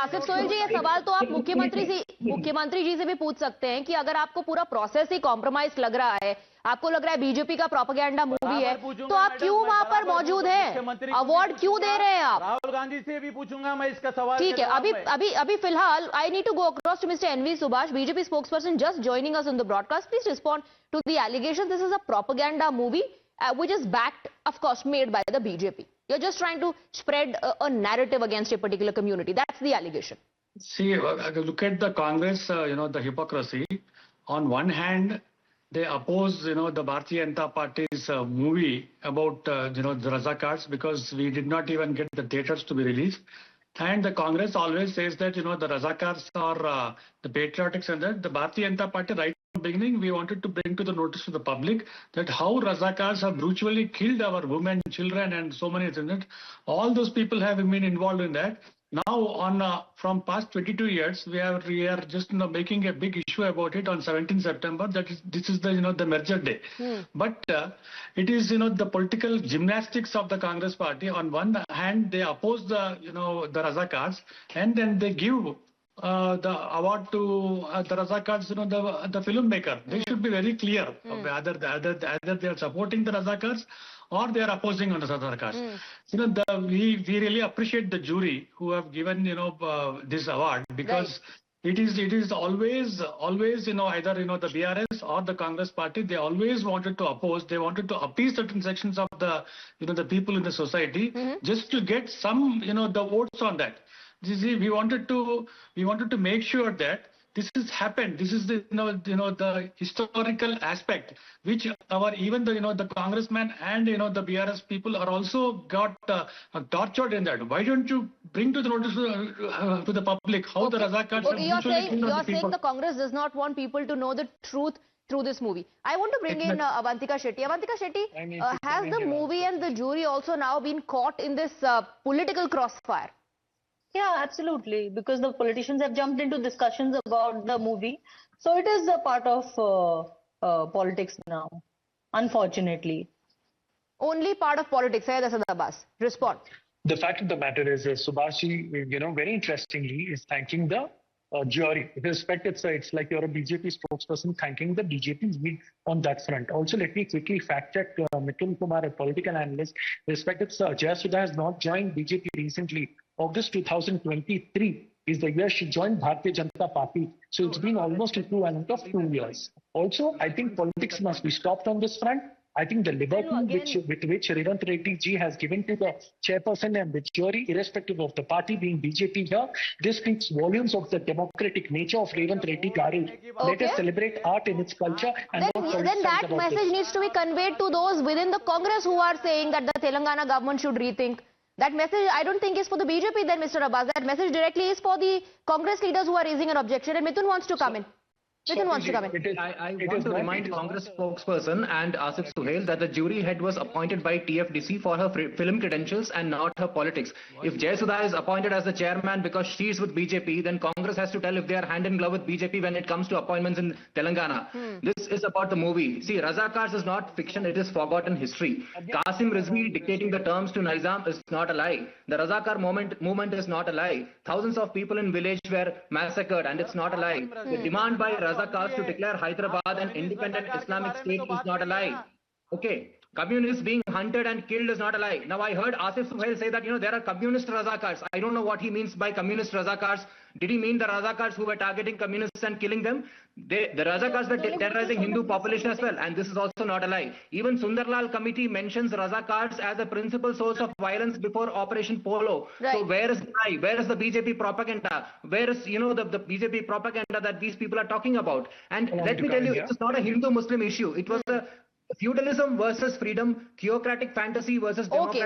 आसिफ सोहेल जी, ये सवाल तो आप मुख्यमंत्री जी से भी पूछ सकते हैं कि अगर आपको पूरा प्रोसेस ही कॉम्प्रोमाइज लग रहा है, आपको लग रहा है बीजेपी का प्रोपेगेंडा मूवी है, तो आप क्यों वहां पर मौजूद हैं? अवार्ड क्यों दे रहे हैं आप? राहुल गांधी से भी पूछूंगा मैं इसका सवाल। ठीक है, अभी फिलहाल I need to go across to mister NV Subhash, BJP spokesperson, just joining us in the broadcast. Please respond to the allegation. This is a propaganda movie which is backed, of course, made by the BJP. You're just trying to spread a narrative against a particular community. That's the allegation. See, look at the Congress, the hypocrisy. On one hand, they oppose, the Bharatiya Janata Party's movie about, the Razakars, because we did not even get the theaters to be released. And the Congress always says that, the Razakars are the patriotics, and that the Bharatiya Janata Party, right from the beginning, we wanted to bring to the notice of the public that how Razakars have brutally killed our women, children, and so many things. All those people have been involved in that. Now, from past 22 years, we are just making a big issue about it on 17 September. This is the the merger day. But it is the political gymnastics of the Congress party. On one hand, they oppose the the Razakars, and then they give the award to the Razakars, the filmmaker. They should be very clear either they are supporting the Razakars or they are opposing on the Razakars. We really appreciate the jury who have given this award, because it is always either the BRS or the Congress party. They always wanted to oppose. They wanted to appease certain sections of the the people in the society, just to get some the votes on that. We wanted to make sure that this has happened. This is the the historical aspect, which even the congressman and the BRS people are also got tortured in that. Why don't you bring to the notice to the public how the Razakars? Okay, you're saying the Congress does not want people to know the truth through this movie. I want to bring in Avantika Shetty. Avantika Shetty, has the movie and the jury also now been caught in this political crossfire? Yeah, absolutely, because the politicians have jumped into discussions about the movie. So it is a part of politics now, unfortunately. Only part of politics, Syed Asad Abbas. Respond. The fact of the matter is, Subhashi, very interestingly, is thanking the jury. With respect, it's like you're a BJP spokesperson thanking the BJP lead on that front. Also, let me quickly fact check Mithun Kumar, a political analyst. Respected sir, Jaya Sudha has not joined BJP recently. August 2023 is the year she joined Bharatiya Janata Party. So it's been almost equivalent of 2 years. Also, I think politics must be stopped on this front. I think the liberty with which Revant Reddy ji has given to the chairperson and the jury, irrespective of the party being BJP here, this speaks volumes of the democratic nature of Revant Reddy Garu. Let us celebrate art in its culture. And then that message needs to be conveyed to those within the Congress who are saying that the Telangana government should rethink. That message, I don't think, is for the BJP then, Mr. Abbas. That message directly is for the Congress leaders who are raising an objection. And Mithun wants to come in. Mithun wants to come in. I want to remind Congress spokesperson and Asif Sohail that the jury head was appointed by TFDC for her film credentials and not her politics. If Jaya Sudha is appointed as the chairman because she is with BJP, then Congress has to tell if they are hand in glove with BJP when it comes to appointments in Telangana. This is about the movie. See, Razakars is not fiction, it is forgotten history. Qasim Rizvi dictating the terms to Nizam is not a lie. The Razakar movement is not a lie. Thousands of people in village were massacred and it's not a lie. The demand by Razakars to declare Hyderabad an independent Islamic state is not a lie. Okay. Communists being hunted and killed is not a lie. Now I heard Asif Sohail say that there are communist Razakars. I don't know what he means by communist Razakars. Did he mean the Razakars who were targeting communists and killing them? The Razakars were terrorizing Hindu population as well, and this is also not a lie. Even Sundarlal committee mentions Razakars as a principal source of violence before Operation Polo. Right. So where is the lie? Where is the BJP propaganda? Where is the BJP propaganda that these people are talking about? And let me tell you, it's not a Hindu-Muslim issue. It was a feudalism versus freedom, theocratic fantasy versus democratic.